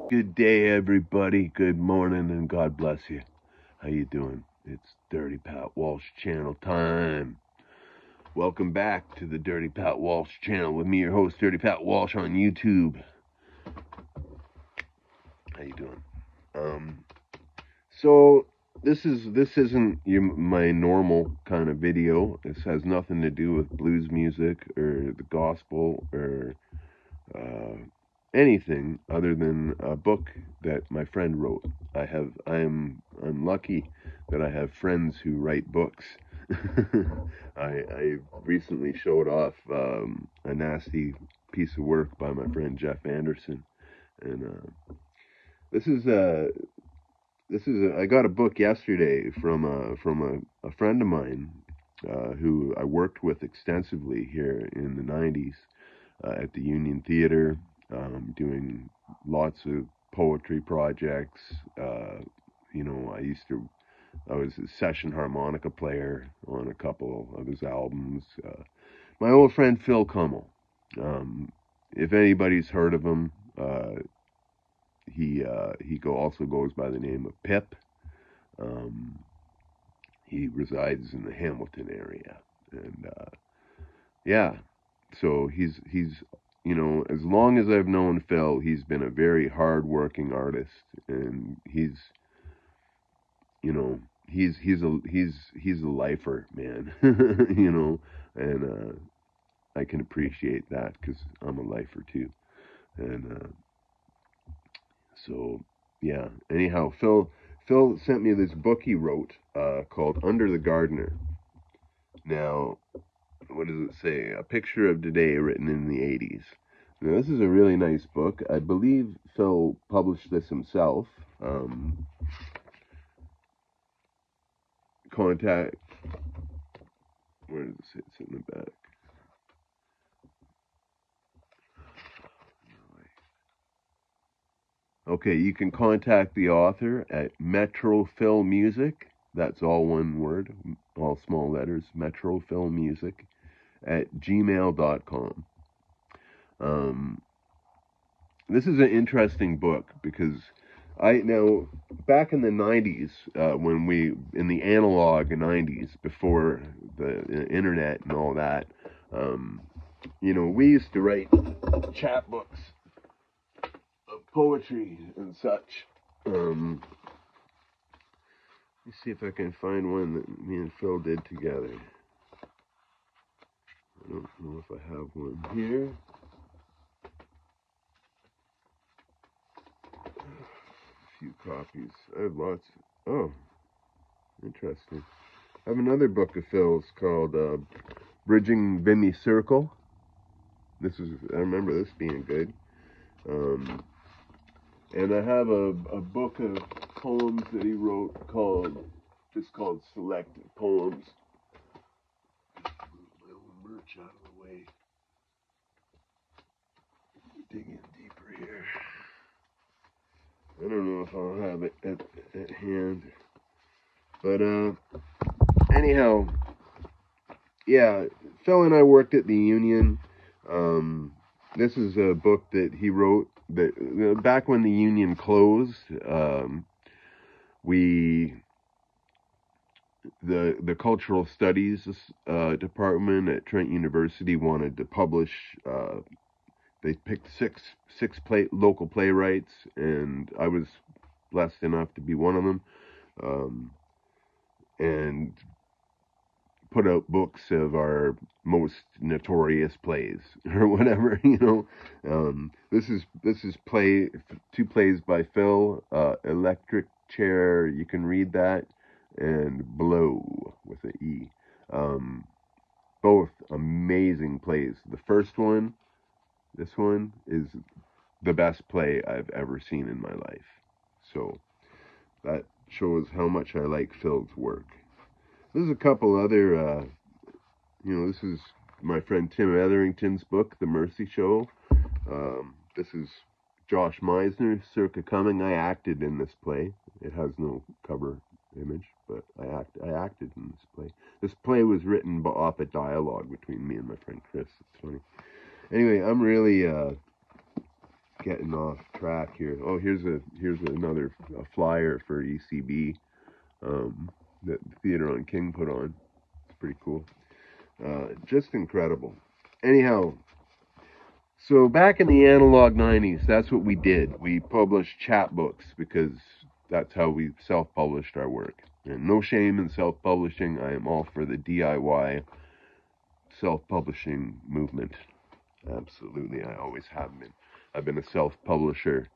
Good day, everybody. Good morning, and God bless you. How you doing? It's Dirty Pat Walsh channel time. Welcome back to the Dirty Pat Walsh channel with me, your host, Dirty Pat Walsh, on YouTube. How you doing? So this isn't my normal kind of video. This has nothing to do with blues music or the gospel or anything other than a book that my friend wrote. I'm lucky that I have friends who write books. I recently showed off a nasty piece of work by my friend Jeff Anderson, and I got a book yesterday from a friend of mine who I worked with extensively here in the 90s at the Union Theater, doing lots of poetry projects. I was a session harmonica player on a couple of his albums. My old friend Phil Kummel. If anybody's heard of him, he also goes by the name of Pip. He resides in the Hamilton area, and yeah, so he's as long as I've known Phil, he's been a very hard-working artist, and he's a lifer, man. And I can appreciate that because I'm a lifer too. And so yeah. Anyhow, Phil sent me this book he wrote called Under the Gardiner. Now, what does it say? A picture of today written in the 80s. Now, this is a really nice book. I believe Phil published this himself. Contact. Where does it say? It's in the back. Okay, you can contact the author at metrofilmmusic. That's all one word, all small letters. Metrofilmmusic at gmail.com. This is an interesting book because back in the 90s, in the analog 90s, before the internet and all that, we used to write chapbooks of poetry and such. Let me see if I can find one that me and Phil did together. I don't know if I have one here. A few copies. I have lots. Oh, interesting. I have another book of Phil's called Bridging Vimy Circle. I remember this being good. And I have a book of poems that he wrote called Selected Poems. Move my own merch out of the way. Dig in deeper here. I don't know if I'll have it at hand. But anyhow, yeah, Phil and I worked at the Union. This is a book that he wrote that back when the Union closed. The Cultural Studies department at Trent University wanted to publish. They picked six local playwrights, and I was blessed enough to be one of them. And put out books of our most notorious plays or whatever. This is two plays by Phil, Electric Chair, you can read that, and Blow with an E. Both amazing plays. The first one, this one, is the best play I've ever seen in my life. So that shows how much I like Phil's work. There's a couple other, this is my friend Tim Etherington's book, The Mercy Show. This is Josh Meisner, Circa Coming. I acted in this play. It has no cover image, but I acted in this play. This play was written off a dialogue between me and my friend Chris. It's funny. Anyway, I'm really getting off track here. Oh, here's another flyer for ECB that the Theater on King put on. It's pretty cool. Just incredible. Anyhow, so back in the analog 90s, that's what we did. We published chapbooks because that's how we self-published our work. And no shame in self-publishing. I am all for the DIY self-publishing movement. Absolutely, I always have been. I've been a self-publisher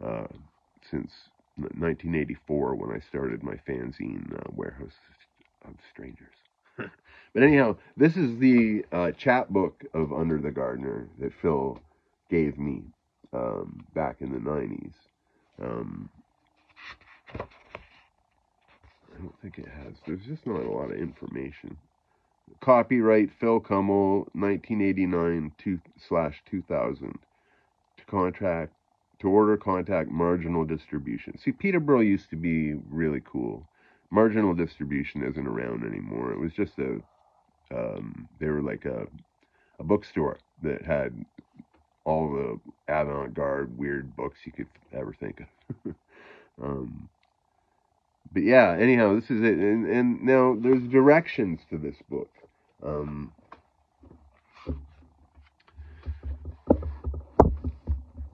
since 1984 when I started my fanzine, Warehouse of Strangers. But anyhow, this is the chapbook of Under the Gardiner that Phil gave me back in the 90s. I don't think it has. There's just not a lot of information. Copyright Phil Kummel, 1989/2000. To order, contact Marginal Distribution. See, Peterborough used to be really cool. Marginal Distribution isn't around anymore. It was just they were like a bookstore that had all the avant-garde weird books you could ever think of. But yeah, anyhow, this is it. And now there's directions to this book.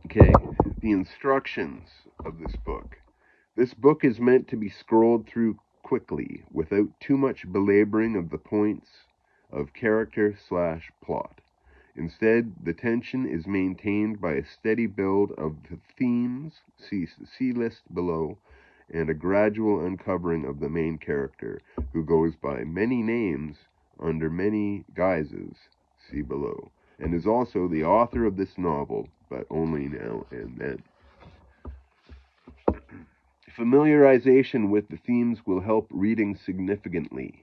Okay, the instructions of this book. This book is meant to be scrolled through quickly without too much belaboring of the points of character/plot. Instead, the tension is maintained by a steady build of the themes, see list below, and a gradual uncovering of the main character, who goes by many names under many guises, see below, and is also the author of this novel, but only now and then. Familiarization with the themes will help reading significantly.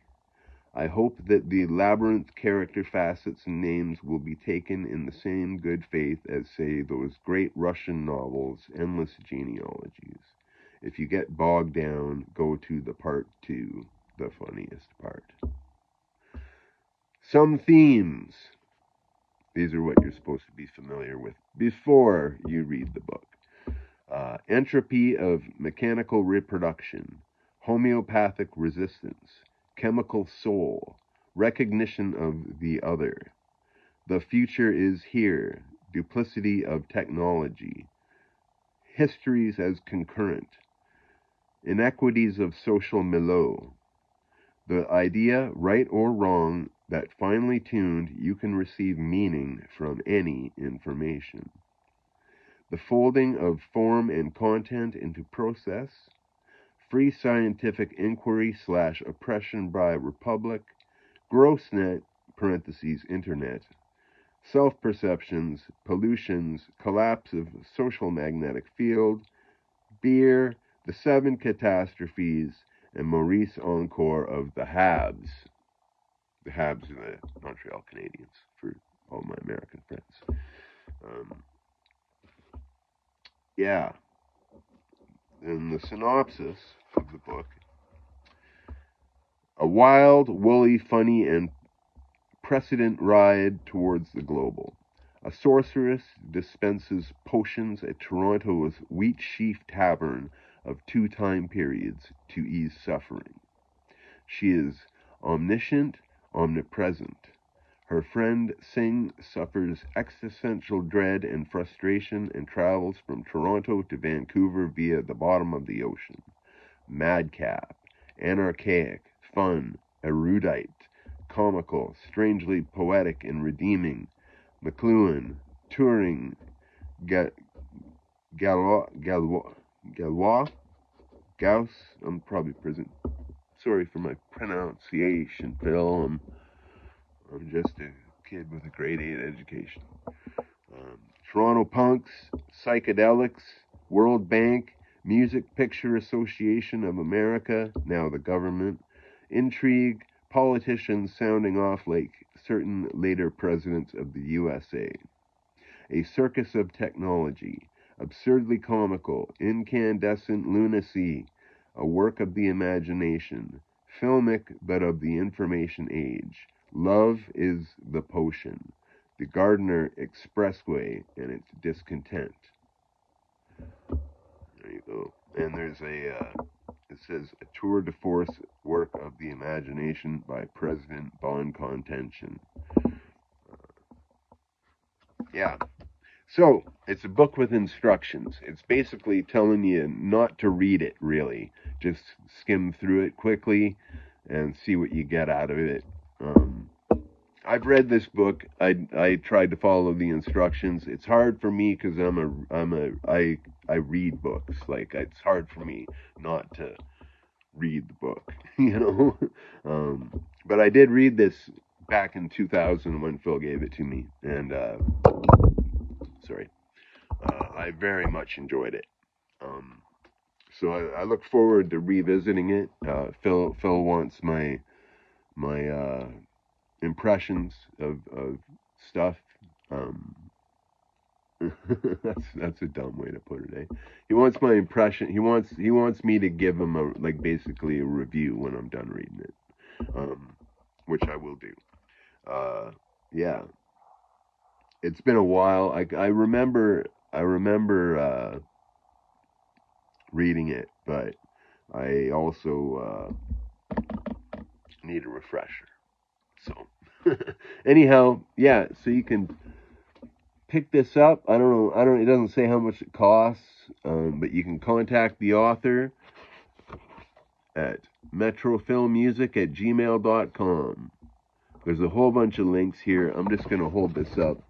I hope that the labyrinth character facets and names will be taken in the same good faith as, say, those great Russian novels, Endless Genealogies. If you get bogged down, go to the part 2, the funniest part. Some themes. These are what you're supposed to be familiar with before you read the book. Entropy of mechanical reproduction, homeopathic resistance, chemical soul, recognition of the other. The future is here, duplicity of technology, histories as concurrent, inequities of social milieu. The idea, right or wrong, that finely tuned, you can receive meaning from any information. The folding of form and content into process, free scientific inquiry/oppression by republic, grossnet, parentheses, internet, self-perceptions, pollutions, collapse of social magnetic field, beer, the 7 catastrophes, and Maurice Encore of the Habs. The Habs are the Montreal Canadiens, for all my American friends. Yeah. And the synopsis of the book: a wild, woolly, funny, and precedent ride towards the global. A sorceress dispenses potions at Toronto's Wheat Sheaf Tavern of 2 time periods to ease suffering. She is omniscient, omnipresent. Her friend Singh suffers existential dread and frustration and travels from Toronto to Vancouver via the bottom of the ocean. Madcap, anarchaic, fun, erudite, comical, strangely poetic and redeeming. McLuhan, Turing, Gauss, I'm probably prison. Sorry for my pronunciation, Phil. I'm just a kid with a grade 8 education. Toronto punks, psychedelics, World Bank, Music Picture Association of America, now the government, intrigue, politicians sounding off like certain later presidents of the USA. A circus of technology, absurdly comical, incandescent lunacy, a work of the imagination, filmic but of the information age. Love is the potion, the Gardiner Expressway and its discontent. There you go. And there's it says a tour de force work of the imagination by President Bon Contention. Yeah. So, it's a book with instructions. It's basically telling you not to read it, really. Just skim through it quickly and see what you get out of it. I've read this book. I tried to follow the instructions. It's hard for me because I read books. Like, it's hard for me not to read the book, you know. But I did read this back in 2000 when Phil gave it to me, and sorry, I very much enjoyed it. So I look forward to revisiting it. Phil wants my impressions of stuff. Um, that's a dumb way to put it. Eh? He wants my impression. He wants me to give him basically a review when I'm done reading it, which I will do. Yeah, it's been a while. I remember reading it, but I also need a refresher. So anyhow, yeah. So you can pick this up. I don't know. It doesn't say how much it costs, but you can contact the author at metrofilmmusic@gmail.com. There's a whole bunch of links here. I'm just going to hold this up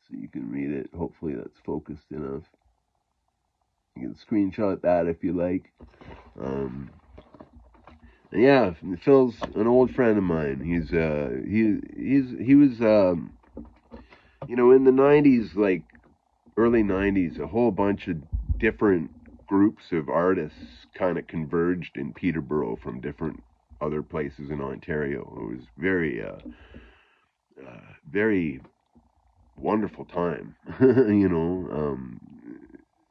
so you can read it. Hopefully that's focused enough. You can screenshot that if you like. Yeah, Phil's an old friend of mine. He was in the 90s, like early 90s, a whole bunch of different groups of artists kind of converged in Peterborough from different other places in Ontario. It was very wonderful time.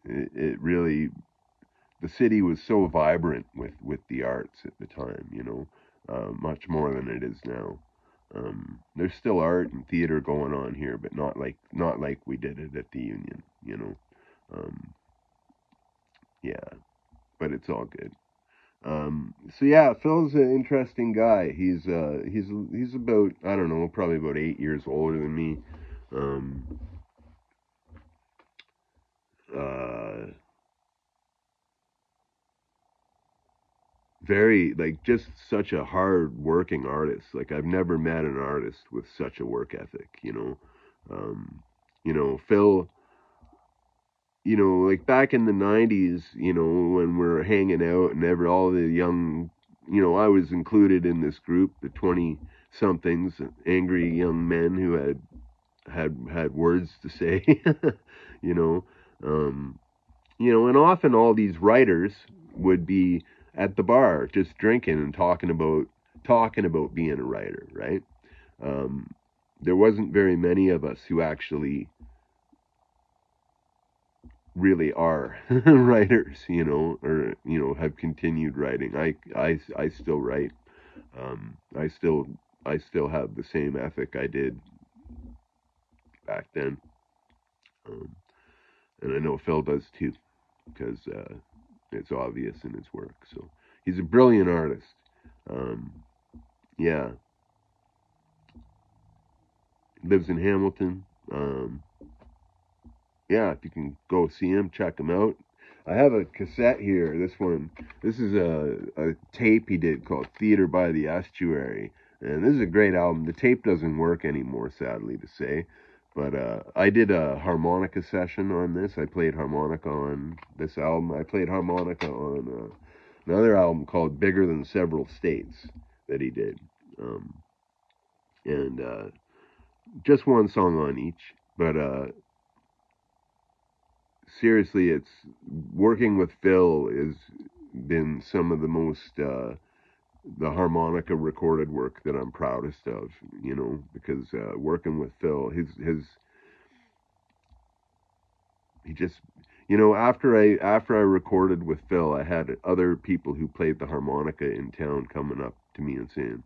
It really, the city was so vibrant with the arts at the time, much more than it is now. There's still art and theater going on here, but not like we did it at the Union, yeah, but it's all good. So yeah, Phil's an interesting guy. He's about, I don't know, probably about 8 years older than me. Very, like, just such a hard working artist. Like, I've never met an artist with such a work ethic. Phil, like back in the 90s, when we're hanging out and all the young, I was included in this group, the 20 somethings, angry young men who had words to say. you know um and often all these writers would be at the bar just drinking and talking about being a writer, right? There wasn't very many of us who actually really are writers, or have continued writing. I still write. I still have the same ethic I did back then, and I know Phil does too, because it's obvious in his work. So he's a brilliant artist. Um, yeah, lives in Hamilton. Yeah, if you can go see him, check him out. I have a cassette here. This is a tape he did called Theater by the Estuary. And this is a great album. The tape doesn't work anymore, sadly to say. But I did a harmonica session on this. I played harmonica on this album. I played harmonica on another album called Bigger Than Several States that he did. And just one song on each. But seriously, it's working with Phil has been some of the most the harmonica recorded work that I'm proudest of, because working with Phil, he just, after I recorded with Phil, I had other people who played the harmonica in town coming up to me and saying,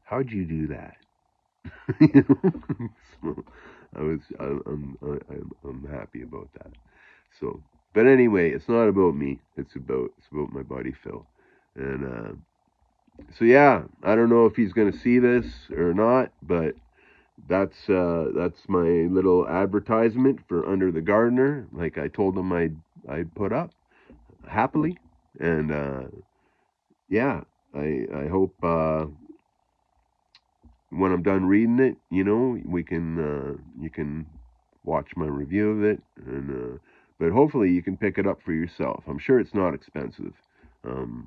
"How'd you do that?" You know? So I'm happy about that. So, but anyway, it's not about me. It's about my buddy Phil, and so yeah, I don't know if he's gonna see this or not, but that's my little advertisement for Under the Gardiner. Like I told him I'd put up happily, and yeah, I hope when I'm done reading it, we can you can watch my review of it, and but hopefully you can pick it up for yourself. I'm sure it's not expensive. Um,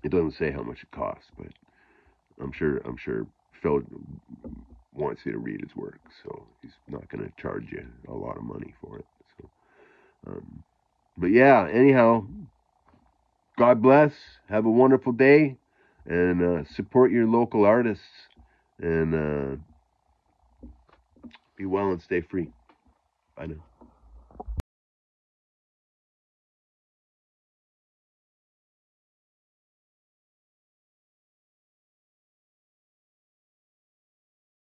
it doesn't say how much it costs, but I'm sure Phil wants you to read his work, so he's not going to charge you a lot of money for it. So, but yeah, anyhow, God bless. Have a wonderful day, and support your local artists, and be well and stay free. Bye now.